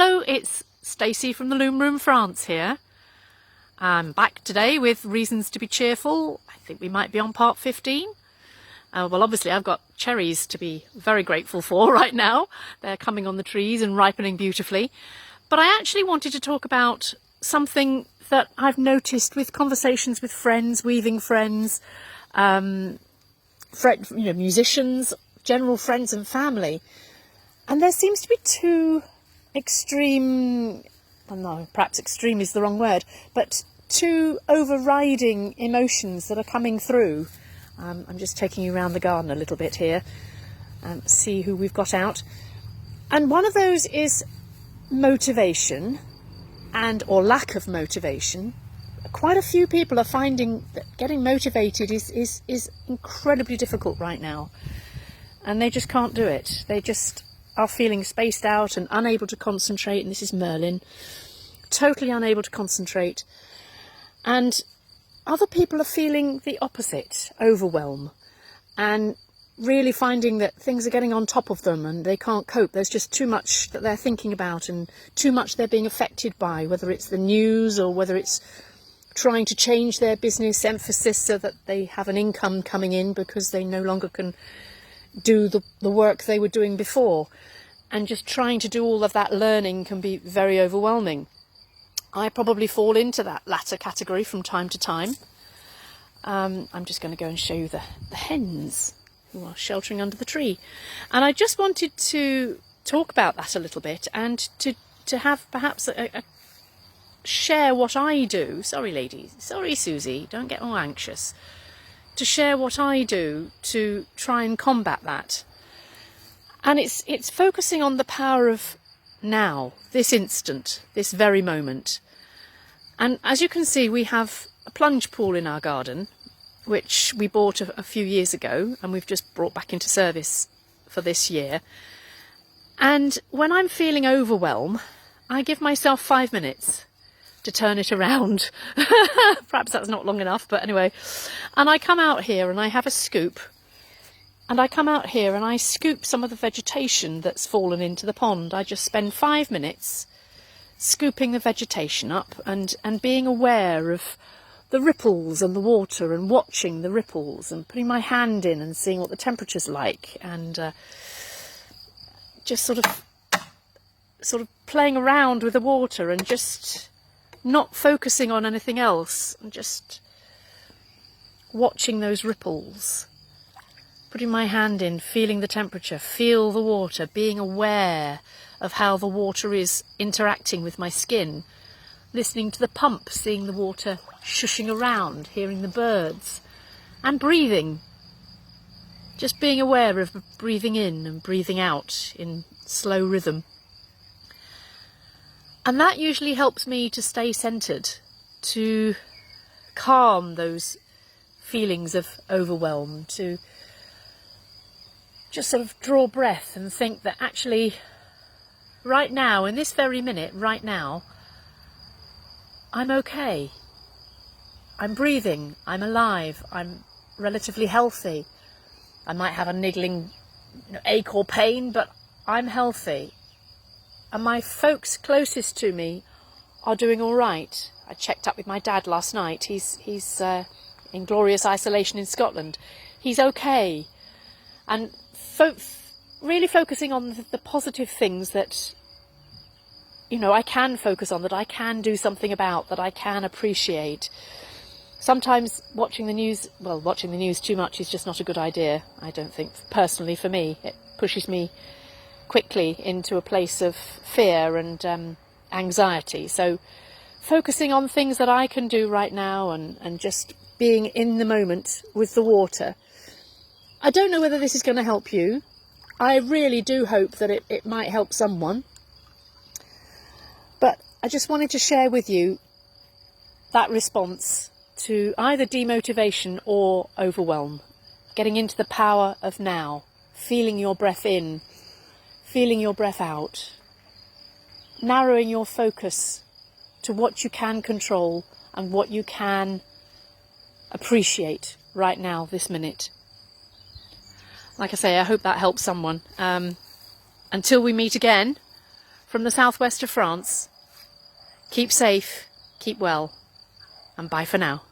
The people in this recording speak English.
Hello, it's Stacey from the Loom Room France here. I'm back today with reasons to be cheerful. I think we might be on part 15. Well, obviously I've got cherries to be very grateful for right now. They're coming on the trees and ripening beautifully. But I actually wanted to talk about something that I've noticed with conversations with friends, weaving friends, musicians, general friends and family. And there seems to be two extreme, well, no, perhaps extreme is the wrong word, but two overriding emotions that are coming through. I'm just taking you around the garden a little bit here, see who we've got out. And one of those is motivation or lack of motivation. Quite a few people are finding that getting motivated is incredibly difficult right now. And they just can't do it. They just are feeling spaced out and unable to concentrate. And this is Merlin, totally unable to concentrate. And other people are feeling the opposite, overwhelm, and really finding that things are getting on top of them and they can't cope. There's just too much that they're thinking about and too much they're being affected by, whether it's the news or whether it's trying to change their business emphasis so that they have an income coming in because they no longer can do the work they were doing before. And just trying to do all of that learning can be very overwhelming. I probably fall into that latter category from time to time. I'm just going to go and show you the hens who are sheltering under the tree. And I just wanted to talk about that a little bit and to have perhaps share what I do. Sorry, ladies. Sorry, Susie. Don't get all anxious. To share what I do to try and combat that. And it's focusing on the power of now, this instant, this very moment. And as you can see, we have a plunge pool in our garden, which we bought a few years ago, and we've just brought back into service for this year. And when I'm feeling overwhelm, I give myself 5 minutes to turn it around. Perhaps that's not long enough, but anyway. And I come out here and I have a scoop. And I come out here and I scoop some of the vegetation that's fallen into the pond. I just spend 5 minutes scooping the vegetation up and being aware of the ripples and the water and watching the ripples and putting my hand in and seeing what the temperature's like and just sort of playing around with the water and just not focusing on anything else and just watching those ripples. Putting my hand in, feeling the temperature, feel the water, being aware of how the water is interacting with my skin, listening to the pump, seeing the water shushing around, hearing the birds, and breathing. Just being aware of breathing in and breathing out in slow rhythm. And that usually helps me to stay centred, to calm those feelings of overwhelm, to just sort of draw breath and think that actually right now, in this very minute, right now, I'm okay. I'm breathing, I'm alive, I'm relatively healthy. I might have a niggling ache or pain, but I'm healthy. And my folks closest to me are doing all right. I checked up with my dad last night. He's in glorious isolation in Scotland. He's okay. And really focusing on the positive things that, I can focus on, that I can do something about, that I can appreciate. Sometimes watching the news too much is just not a good idea, I don't think. Personally, for me, it pushes me quickly into a place of fear and anxiety. So focusing on things that I can do right now and just being in the moment with the water. I don't know whether this is going to help you. I really do hope that it might help someone. But I just wanted to share with you that response to either demotivation or overwhelm. Getting into the power of now. Feeling your breath in. Feeling your breath out. Narrowing your focus to what you can control and what you can appreciate right now, this minute. Like I say, I hope that helps someone. Until we meet again, from the southwest of France. Keep safe, keep well, and bye for now.